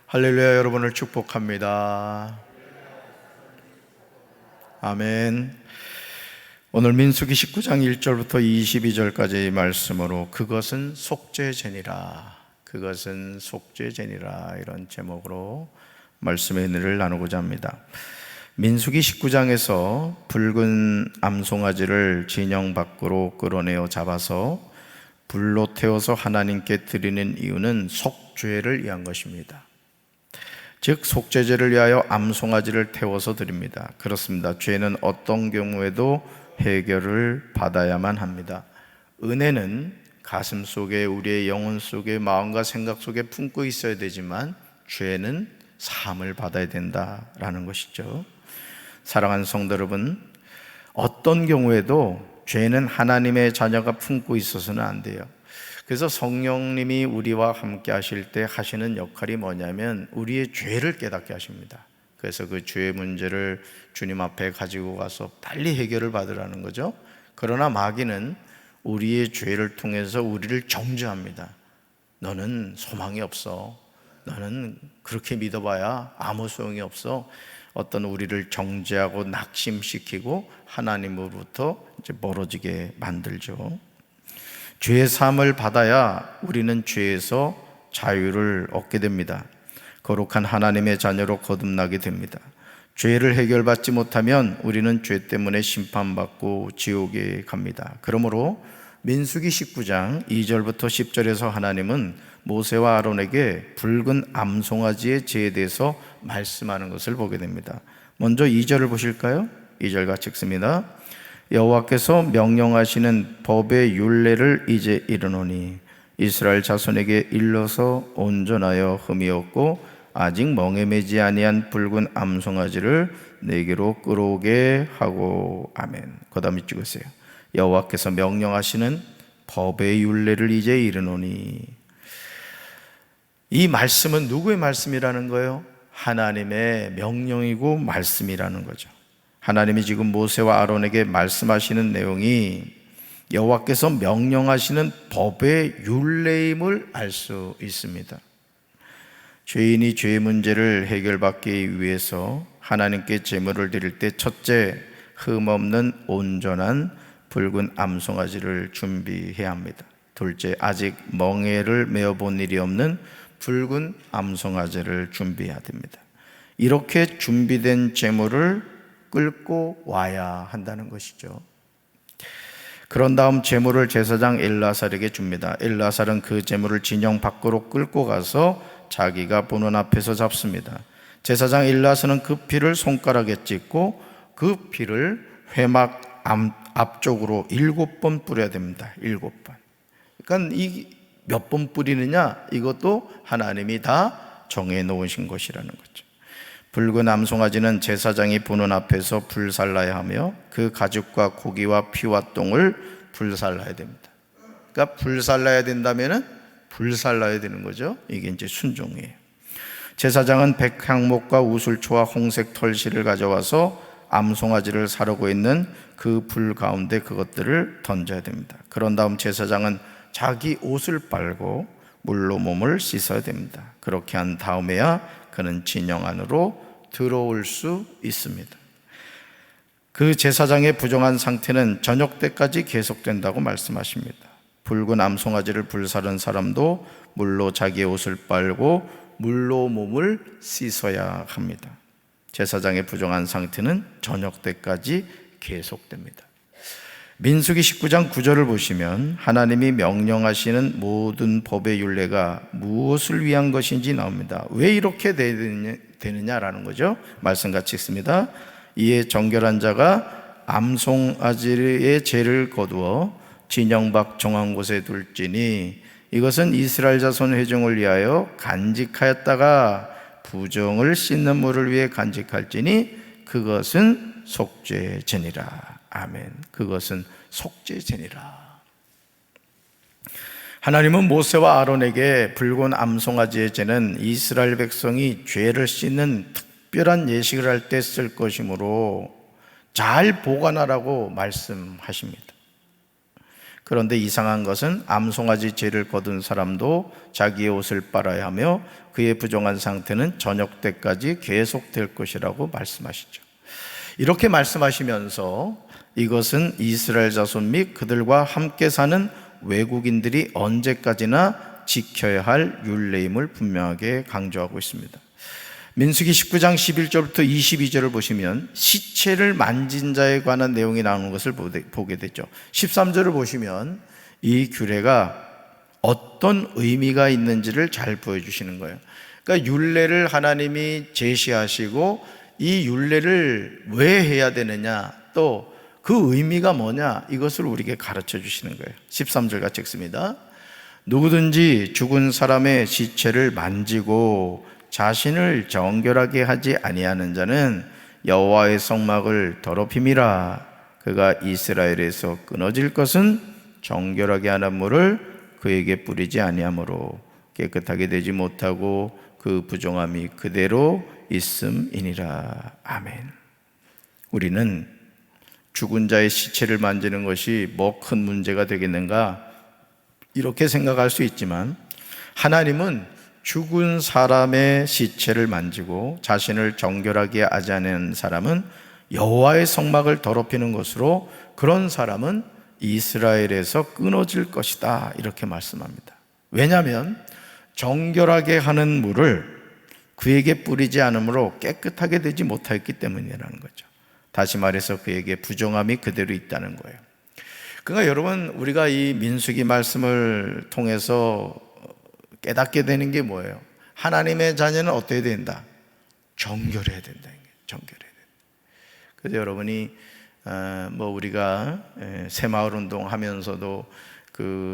할렐루야. 여러분을 축복합니다. 아멘. 오늘 민수기 19장 1절부터 22절까지의 말씀으로 그것은 속죄제니라, 그것은 속죄제니라, 이런 제목으로 말씀의 은혜를 나누고자 합니다. 민수기 19장에서 붉은 암송아지를 진영 밖으로 끌어내어 잡아서 불로 태워서 하나님께 드리는 이유는 속죄를 위한 것입니다. 즉 속죄제를 위하여 암송아지를 태워서 드립니다. 그렇습니다. 죄는 어떤 경우에도 해결을 받아야만 합니다. 은혜는 가슴 속에, 우리의 영혼 속에, 마음과 생각 속에 품고 있어야 되지만 죄는 사함을 받아야 된다라는 것이죠. 사랑하는 성도 여러분, 어떤 경우에도 죄는 하나님의 자녀가 품고 있어서는 안 돼요. 그래서 성령님이 우리와 함께 하실 때 하시는 역할이 뭐냐면 우리의 죄를 깨닫게 하십니다. 그래서 그 죄의 문제를 주님 앞에 가지고 가서 빨리 해결을 받으라는 거죠. 그러나 마귀는 우리의 죄를 통해서 우리를 정죄합니다. 너는 소망이 없어. 너는 그렇게 믿어봐야 아무 소용이 없어. 어떤 우리를 정죄하고 낙심시키고 하나님으로부터 이제 멀어지게 만들죠. 죄의 사함을 받아야 우리는 죄에서 자유를 얻게 됩니다. 거룩한 하나님의 자녀로 거듭나게 됩니다. 죄를 해결받지 못하면 우리는 죄 때문에 심판받고 지옥에 갑니다. 그러므로 민수기 19장 2절부터 10절에서 하나님은 모세와 아론에게 붉은 암송아지의 죄에 대해서 말씀하는 것을 보게 됩니다. 먼저 2절을 보실까요? 2절 같이 읽습니다. 여호와께서 명령하시는 법의 율례를 이제 이르노니 이스라엘 자손에게 일러서 온전하여 흠이 없고 아직 멍에 매지 아니한 붉은 암송아지를 내게로 끌어오게 하고. 아멘. 그 다음에 찍으세요. 여호와께서 명령하시는 법의 율례를 이제 이르노니. 이 말씀은 누구의 말씀이라는 거예요? 하나님의 명령이고 말씀이라는 거죠. 하나님이 지금 모세와 아론에게 말씀하시는 내용이 여호와께서 명령하시는 법의 율례임을 알 수 있습니다. 죄인이 죄의 문제를 해결받기 위해서 하나님께 제물을 드릴 때 첫째, 흠없는 온전한 붉은 암송아지를 준비해야 합니다. 둘째, 아직 멍에를 메어본 일이 없는 붉은 암송아지를 준비해야 됩니다. 이렇게 준비된 제물을 끌고 와야 한다는 것이죠. 그런 다음 제물을 제사장 엘르아살에게 줍니다. 엘르아살은 그 제물을 진영 밖으로 끌고 가서 자기가 보는 앞에서 잡습니다. 제사장 엘르아살은 그 피를 손가락에 찍고 그 피를 회막 앞쪽으로 7번 뿌려야 됩니다. 7번. 그러니까 이 몇 번 뿌리느냐, 이것도 하나님이 다 정해 놓으신 것이라는 거죠. 붉은 암송아지는 제사장이 보는 앞에서 불살라야 하며 그 가죽과 고기와 피와 똥을 불살라야 됩니다. 그러니까 불살라야 된다면은 불살라야 되는 거죠. 이게 이제 순종이에요. 제사장은 백향목과 우슬초와 홍색 털실을 가져와서 암송아지를 사르고 있는 그 불 가운데 그것들을 던져야 됩니다. 그런 다음 제사장은 자기 옷을 빨고 물로 몸을 씻어야 됩니다. 그렇게 한 다음에야 그는 진영 안으로 들어올 수 있습니다. 그 제사장의 부정한 상태는 저녁 때까지 계속된다고 말씀하십니다. 붉은 암송아지를 불사른 사람도 물로 자기의 옷을 빨고 물로 몸을 씻어야 합니다. 제사장의 부정한 상태는 저녁 때까지 계속됩니다. 민수기 19장 9절을 보시면 하나님이 명령하시는 모든 법의 율례가 무엇을 위한 것인지 나옵니다. 왜 이렇게 되느냐라는 거죠. 말씀 같이 읽습니다. 이에 정결한 자가 암송아지의 죄를 거두어 진영 밖 정한 곳에 둘지니 이것은 이스라엘 자손 회중을 위하여 간직하였다가 부정을 씻는 물을 위해 간직할지니 그것은 속죄제니라. 아멘. 그것은 속죄제니라. 하나님은 모세와 아론에게 붉은 암송아지의 죄는 이스라엘 백성이 죄를 씻는 특별한 예식을 할 때 쓸 것이므로 잘 보관하라고 말씀하십니다. 그런데 이상한 것은 암송아지 죄를 거둔 사람도 자기의 옷을 빨아야 하며 그의 부정한 상태는 저녁 때까지 계속될 것이라고 말씀하시죠. 이렇게 말씀하시면서 이것은 이스라엘 자손 및 그들과 함께 사는 외국인들이 언제까지나 지켜야 할 율례임을 분명하게 강조하고 있습니다. 민수기 19장 11절부터 22절을 보시면 시체를 만진 자에 관한 내용이 나오는 것을 보게 되죠. 13절을 보시면 이 규례가 어떤 의미가 있는지를 잘 보여주시는 거예요. 그러니까 율례를 하나님이 제시하시고 이 율례를 왜 해야 되느냐, 또 그 의미가 뭐냐, 이것을 우리에게 가르쳐 주시는 거예요. 13절 같이 읽습니다. 누구든지 죽은 사람의 시체를 만지고 자신을 정결하게 하지 아니하는 자는 여호와의 성막을 더럽힘이라. 그가 이스라엘에서 끊어질 것은 정결하게 하는 물을 그에게 뿌리지 아니하므로 깨끗하게 되지 못하고 그 부정함이 그대로 있음이니라. 아멘. 우리는 죽은 자의 시체를 만지는 것이 뭐 큰 문제가 되겠는가, 이렇게 생각할 수 있지만 하나님은 죽은 사람의 시체를 만지고 자신을 정결하게 하지 않은 사람은 여호와의 성막을 더럽히는 것으로 그런 사람은 이스라엘에서 끊어질 것이다, 이렇게 말씀합니다. 왜냐하면 정결하게 하는 물을 그에게 뿌리지 않으므로 깨끗하게 되지 못하였기 때문이라는 거죠. 다시 말해서 그에게 부정함이 그대로 있다는 거예요. 그러니까 여러분, 우리가 이 민수기 말씀을 통해서 깨닫게 되는 게 뭐예요? 하나님의 자녀는 어때야 된다? 정결해야 된다. 정결해야 된다. 그래서 여러분이 우리가 새마을 운동 하면서도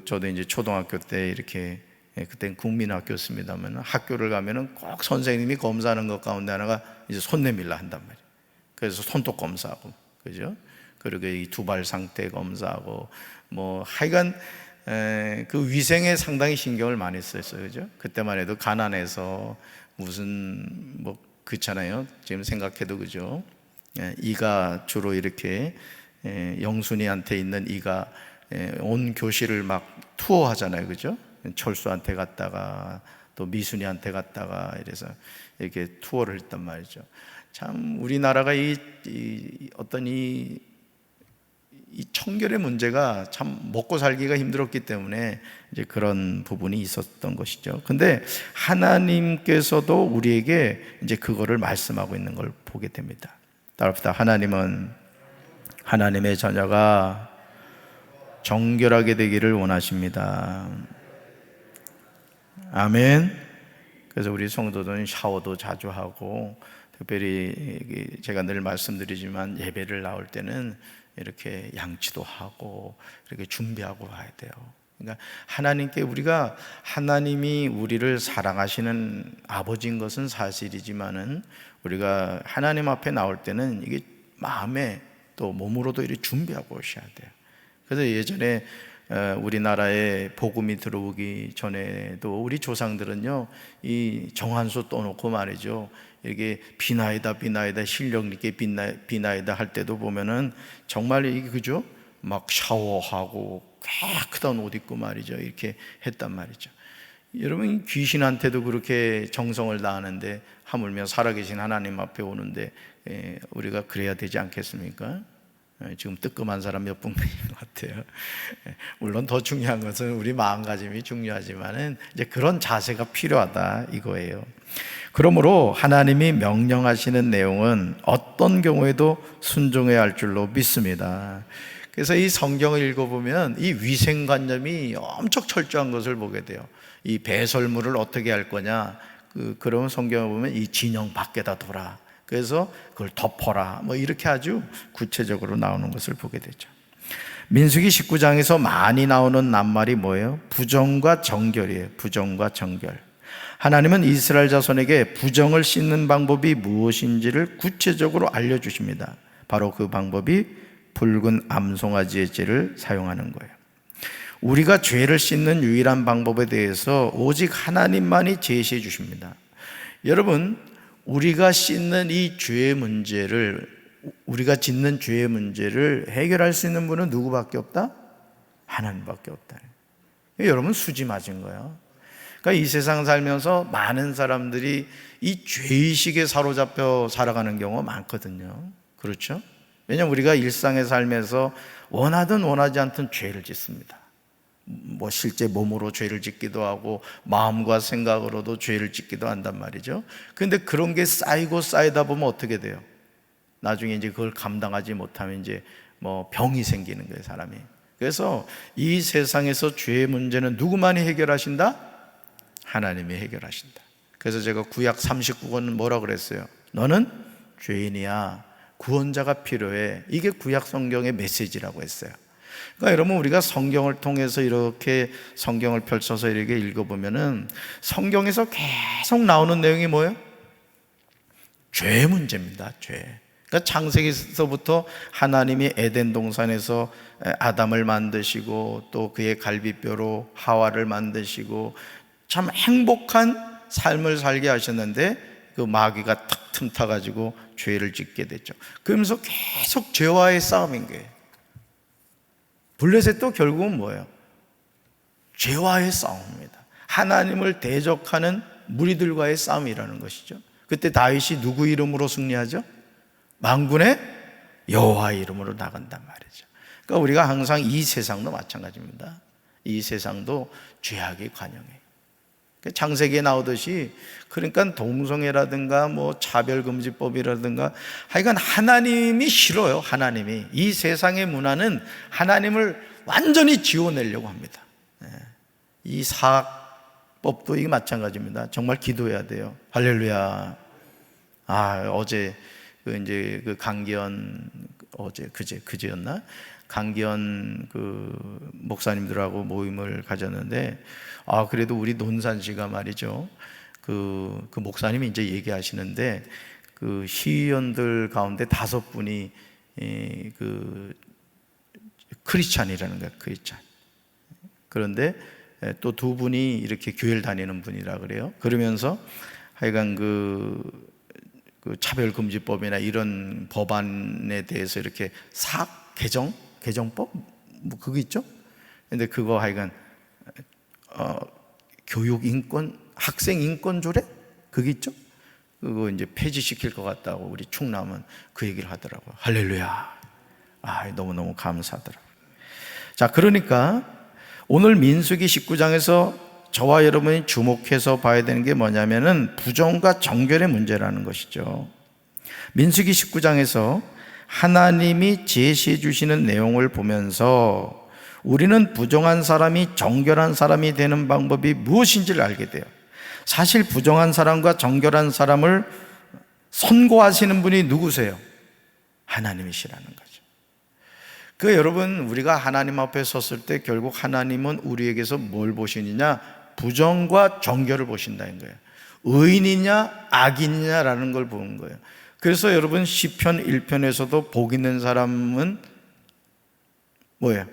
저도 이제 초등학교 때 이렇게, 그땐 국민학교였습니다만 학교를 가면은 꼭 선생님이 검사하는 것 가운데 하나가 이제 손 내밀라 한단 말이에요. 그래서 손톱 검사하고, 그죠? 그리고 이 두발 상태 검사하고, 하여간 그 위생에 상당히 신경을 많이 썼어요, 그죠? 그때만 해도 가난해서 그렇잖아요. 지금 생각해도, 그죠? 이가 주로 이렇게 영순이한테 있는 이가 온 교실을 막 투어하잖아요, 그죠? 철수한테 갔다가 또 미순이한테 갔다가 이래서 이렇게 투어를 했단 말이죠. 참 우리나라가 이 청결의 문제가 참 먹고 살기가 힘들었기 때문에 이제 그런 부분이 있었던 것이죠. 근데 하나님께서도 우리에게 이제 그거를 말씀하고 있는 걸 보게 됩니다. 따라합시다. 하나님은 하나님의 자녀가 정결하게 되기를 원하십니다. 아멘. 그래서 우리 성도들은 샤워도 자주 하고, 특별히 제가 늘 말씀드리지만 예배를 나올 때는 이렇게 양치도 하고 이렇게 준비하고 와야 돼요. 그러니까 우리가 하나님이 우리를 사랑하시는 아버지인 것은 사실이지만은 우리가 하나님 앞에 나올 때는 이게 마음에 또 몸으로도 이렇게 준비하고 오셔야 돼요. 그래서 예전에 우리나라에 복음이 들어오기 전에도 우리 조상들은요, 이 정한수 떠놓고 말이죠, 이렇게 비나이다 실력 있게 비나이다 할 때도 보면은 정말 이게, 그죠? 막 샤워하고 깨끗한 옷 입고 말이죠, 이렇게 했단 말이죠. 여러분, 귀신한테도 그렇게 정성을 다하는데 하물며 살아계신 하나님 앞에 오는데 우리가 그래야 되지 않겠습니까? 지금 뜨끔한 사람 몇 분인 것 같아요. 물론 더 중요한 것은 우리 마음가짐이 중요하지만은 이제 그런 자세가 필요하다, 이거예요. 그러므로 하나님이 명령하시는 내용은 어떤 경우에도 순종해야 할 줄로 믿습니다. 그래서 이 성경을 읽어보면 이 위생관념이 엄청 철저한 것을 보게 돼요. 이 배설물을 어떻게 할 거냐, 그러면 성경을 보면 이 진영 밖에다 둬라, 그래서 그걸 덮어라, 이렇게 아주 구체적으로 나오는 것을 보게 되죠. 민수기 19장에서 많이 나오는 낱말이 뭐예요? 부정과 정결이에요. 부정과 정결. 하나님은 이스라엘 자손에게 부정을 씻는 방법이 무엇인지를 구체적으로 알려주십니다. 바로 그 방법이 붉은 암송아지의 젤을 사용하는 거예요. 우리가 죄를 씻는 유일한 방법에 대해서 오직 하나님만이 제시해 주십니다. 여러분, 우리가 씻는 이 죄의 문제를, 우리가 짓는 죄의 문제를 해결할 수 있는 분은 누구밖에 없다? 하나님밖에 없다. 여러분 수지 맞은 거예요. 그러니까 이 세상 살면서 많은 사람들이 이 죄의식에 사로잡혀 살아가는 경우가 많거든요. 그렇죠? 왜냐하면 우리가 일상의 삶에서 원하든 원하지 않든 죄를 짓습니다. 뭐 실제 몸으로 죄를 짓기도 하고 마음과 생각으로도 죄를 짓기도 한단 말이죠. 그런데 그런 게 쌓이고 쌓이다 보면 어떻게 돼요? 나중에 이제 그걸 감당하지 못하면 이제 뭐 병이 생기는 거예요, 사람이. 그래서 이 세상에서 죄의 문제는 누구만이 해결하신다? 하나님이 해결하신다. 그래서 제가 구약 39권은 뭐라 그랬어요? 너는 죄인이야. 구원자가 필요해. 이게 구약 성경의 메시지라고 했어요. 그러니까 여러분, 우리가 성경을 통해서 이렇게 성경을 펼쳐서 이렇게 읽어보면은 성경에서 계속 나오는 내용이 뭐예요? 죄 문제입니다. 죄. 그러니까 창세기서부터 하나님이 에덴 동산에서 아담을 만드시고 또 그의 갈비뼈로 하와를 만드시고 참 행복한 삶을 살게 하셨는데 그 마귀가 탁 틈타가지고 죄를 짓게 됐죠. 그러면서 계속 죄와의 싸움인 거예요. 블레셋도 결국은 뭐예요? 죄와의 싸움입니다. 하나님을 대적하는 무리들과의 싸움이라는 것이죠. 그때 다윗이 누구 이름으로 승리하죠? 만군의 여호와 이름으로 나간단 말이죠. 그러니까 우리가 항상 이 세상도 마찬가지입니다. 이 세상도 죄악의 관영이에요. 창세기에 나오듯이 그러니까 동성애라든가 뭐 차별금지법이라든가 하여간 하나님이 싫어요. 하나님이 이 세상의 문화는 하나님을 완전히 지워내려고 합니다. 이 사학법도 이게 마찬가지입니다. 정말 기도해야 돼요. 할렐루야. 어제 이제 그 강기현 그제였나? 강기현 그 목사님들하고 모임을 가졌는데 그래도 우리 논산시가 말이죠. 그 목사님이 이제 얘기하시는데 그 시의원들 가운데 5분이 그 크리스찬이라는 거예요. 크리스찬. 그런데 또 2분이 이렇게 교회를 다니는 분이라 그래요. 그러면서 하여간 그 차별금지법이나 이런 법안에 대해서 이렇게 개정법? 뭐 그거 있죠? 근데 그거 하여간 교육인권, 학생인권조례? 그게 있죠? 그거 이제 폐지시킬 것 같다고 우리 충남은 그 얘기를 하더라고요. 할렐루야. 너무너무 감사하더라고요. 자, 그러니까 오늘 민수기 19장에서 저와 여러분이 주목해서 봐야 되는 게 뭐냐면은 부정과 정결의 문제라는 것이죠. 민수기 19장에서 하나님이 제시해 주시는 내용을 보면서 우리는 부정한 사람이 정결한 사람이 되는 방법이 무엇인지를 알게 돼요. 사실 부정한 사람과 정결한 사람을 선고하시는 분이 누구세요? 하나님이시라는 거죠. 여러분, 우리가 하나님 앞에 섰을 때 결국 하나님은 우리에게서 뭘 보시느냐? 부정과 정결을 보신다는 거예요. 의인이냐 악인이냐라는 걸 보는 거예요. 그래서 여러분 시편 1편에서도 복 있는 사람은 뭐예요?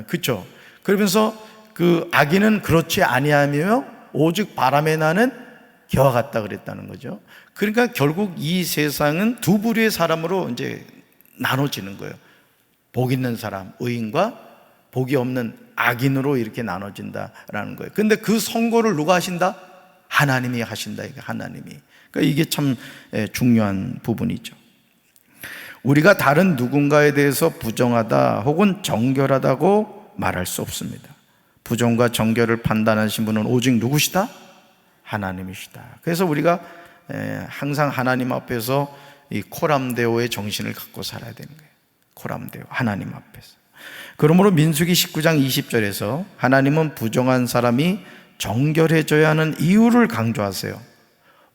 그렇죠. 그러면서 그 악인은 그렇지 아니하며 오직 바람에 나는 겨와 같다 그랬다는 거죠. 그러니까 결국 이 세상은 두 부류의 사람으로 이제 나눠지는 거예요. 복 있는 사람, 의인과 복이 없는 악인으로 이렇게 나눠진다라는 거예요. 근데 그 선고를 누가 하신다? 하나님이 하신다. 이게 하나님이. 그러니까 이게 참 중요한 부분이죠. 우리가 다른 누군가에 대해서 부정하다 혹은 정결하다고 말할 수 없습니다. 부정과 정결을 판단하신 분은 오직 누구시다? 하나님이시다. 그래서 우리가 항상 하나님 앞에서 이 코람데오의 정신을 갖고 살아야 되는 거예요. 코람데오, 하나님 앞에서. 그러므로 민수기 19장 20절에서 하나님은 부정한 사람이 정결해져야 하는 이유를 강조하세요.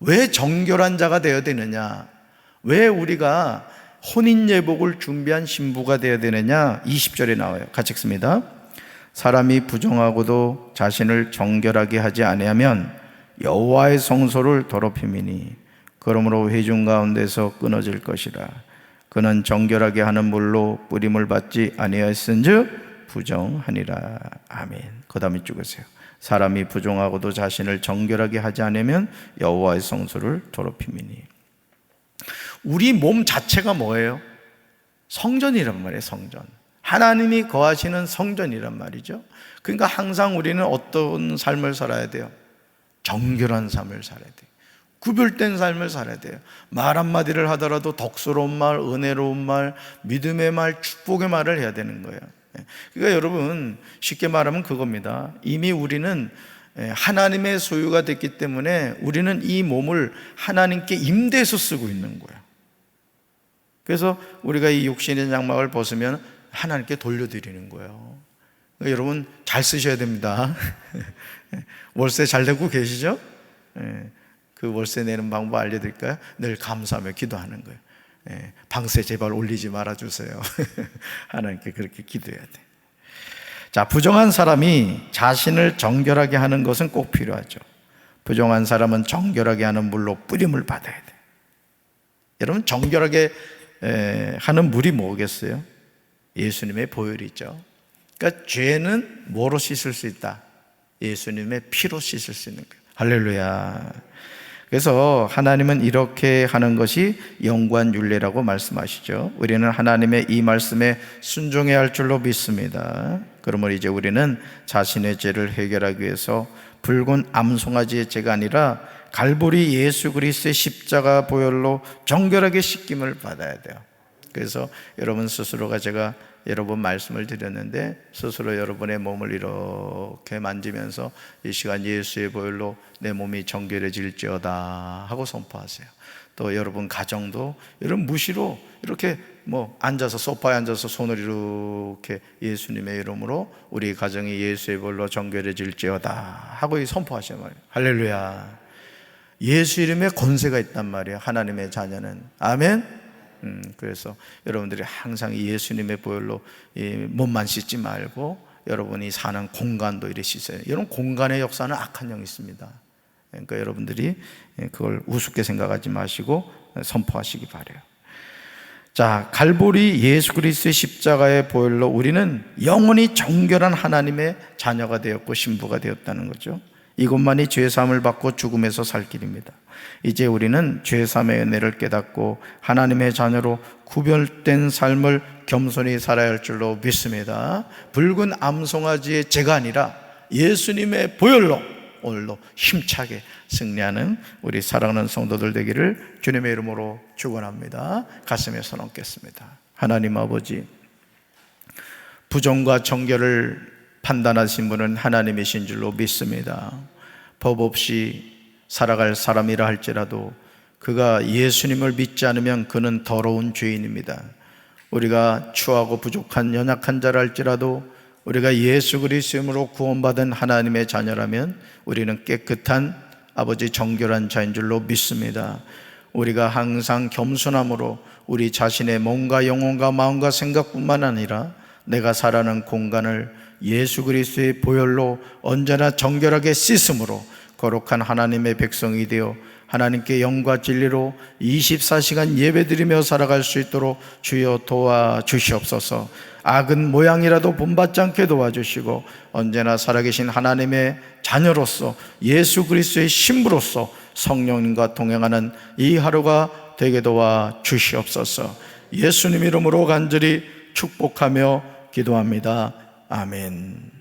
왜 정결한 자가 되어야 되느냐? 왜 우리가 혼인예복을 준비한 신부가 되어야 되느냐? 20절에 나와요. 같이 읽습니다. 사람이 부정하고도 자신을 정결하게 하지 아니하면 여호와의 성소를 더럽힘이니 그러므로 회중 가운데서 끊어질 것이라. 그는 정결하게 하는 물로 뿌림을 받지 아니하였은즉 부정하니라. 아멘. 그 다음에 찍으세요. 사람이 부정하고도 자신을 정결하게 하지 않으면 여호와의 성소를 더럽힘이니. 우리 몸 자체가 뭐예요? 성전이란 말이에요. 성전. 하나님이 거하시는 성전이란 말이죠. 그러니까 항상 우리는 어떤 삶을 살아야 돼요? 정결한 삶을 살아야 돼요. 구별된 삶을 살아야 돼요. 말 한마디를 하더라도 덕스러운 말, 은혜로운 말, 믿음의 말, 축복의 말을 해야 되는 거예요. 그러니까 여러분, 쉽게 말하면 그겁니다. 이미 우리는 하나님의 소유가 됐기 때문에 우리는 이 몸을 하나님께 임대해서 쓰고 있는 거예요. 그래서 우리가 이 육신의 장막을 벗으면 하나님께 돌려드리는 거예요. 그러니까 여러분 잘 쓰셔야 됩니다. 월세 잘 내고 계시죠? 그 월세 내는 방법 알려드릴까요? 늘 감사하며 기도하는 거예요. 방세 제발 올리지 말아주세요. 하나님께 그렇게 기도해야 돼. 자, 부정한 사람이 자신을 정결하게 하는 것은 꼭 필요하죠. 부정한 사람은 정결하게 하는 물로 뿌림을 받아야 돼. 여러분, 정결하게 하는 물이 뭐겠어요? 예수님의 보혈이죠. 그러니까 죄는 뭐로 씻을 수 있다? 예수님의 피로 씻을 수 있는 거예요. 할렐루야. 그래서 하나님은 이렇게 하는 것이 영구한 율례라고 말씀하시죠. 우리는 하나님의 이 말씀에 순종해야 할 줄로 믿습니다. 그러면 이제 우리는 자신의 죄를 해결하기 위해서 붉은 암송아지의 죄가 아니라 갈보리 예수 그리스도의 십자가 보혈로 정결하게 씻김을 받아야 돼요. 그래서 여러분 스스로가, 제가 여러 번 말씀을 드렸는데, 스스로 여러분의 몸을 이렇게 만지면서 이 시간 예수의 보혈로 내 몸이 정결해질지어다 하고 선포하세요. 또 여러분 가정도 여러분 무시로 이렇게 앉아서 소파에 앉아서 손을 이렇게 예수님의 이름으로 우리 가정이 예수의 보혈로 정결해질지어다 하고 선포하셔야 말이에요. 할렐루야. 예수 이름에 권세가 있단 말이에요. 하나님의 자녀는. 아멘. 그래서 여러분들이 항상 예수님의 보혈로 몸만 씻지 말고 여러분이 사는 공간도 이렇게 씻어요. 여러분, 공간의 역사는 악한 영이 있습니다. 그러니까 여러분들이 그걸 우습게 생각하지 마시고 선포하시기 바라요. 자, 갈보리 예수 그리스도의 십자가의 보혈로 우리는 영원히 정결한 하나님의 자녀가 되었고 신부가 되었다는 거죠. 이것만이 죄사함을 받고 죽음에서 살 길입니다. 이제 우리는 죄사함의 은혜를 깨닫고 하나님의 자녀로 구별된 삶을 겸손히 살아야 할 줄로 믿습니다. 붉은 암송아지의 죄가 아니라 예수님의 보혈로 오늘도 힘차게 승리하는 우리 사랑하는 성도들 되기를 주님의 이름으로 축원합니다. 가슴에 손 얹겠습니다. 하나님 아버지, 부정과 정결을 판단하신 분은 하나님이신 줄로 믿습니다. 법 없이 살아갈 사람이라 할지라도 그가 예수님을 믿지 않으면 그는 더러운 죄인입니다. 우리가 추하고 부족한 연약한 자라 할지라도 우리가 예수 그리스도의 이름으로 구원받은 하나님의 자녀라면 우리는 깨끗한 아버지 정결한 자인 줄로 믿습니다. 우리가 항상 겸손함으로 우리 자신의 몸과 영혼과 마음과 생각뿐만 아니라 내가 살아가는 공간을 예수 그리스도의 보혈로 언제나 정결하게 씻음으로 거룩한 하나님의 백성이 되어 하나님께 영과 진리로 24시간 예배드리며 살아갈 수 있도록 주여 도와주시옵소서. 악은 모양이라도 본받지 않게 도와주시고 언제나 살아계신 하나님의 자녀로서 예수 그리스도의 신부로서 성령님과 동행하는 이 하루가 되게 도와주시옵소서. 예수님 이름으로 간절히 축복하며 기도합니다. 아멘.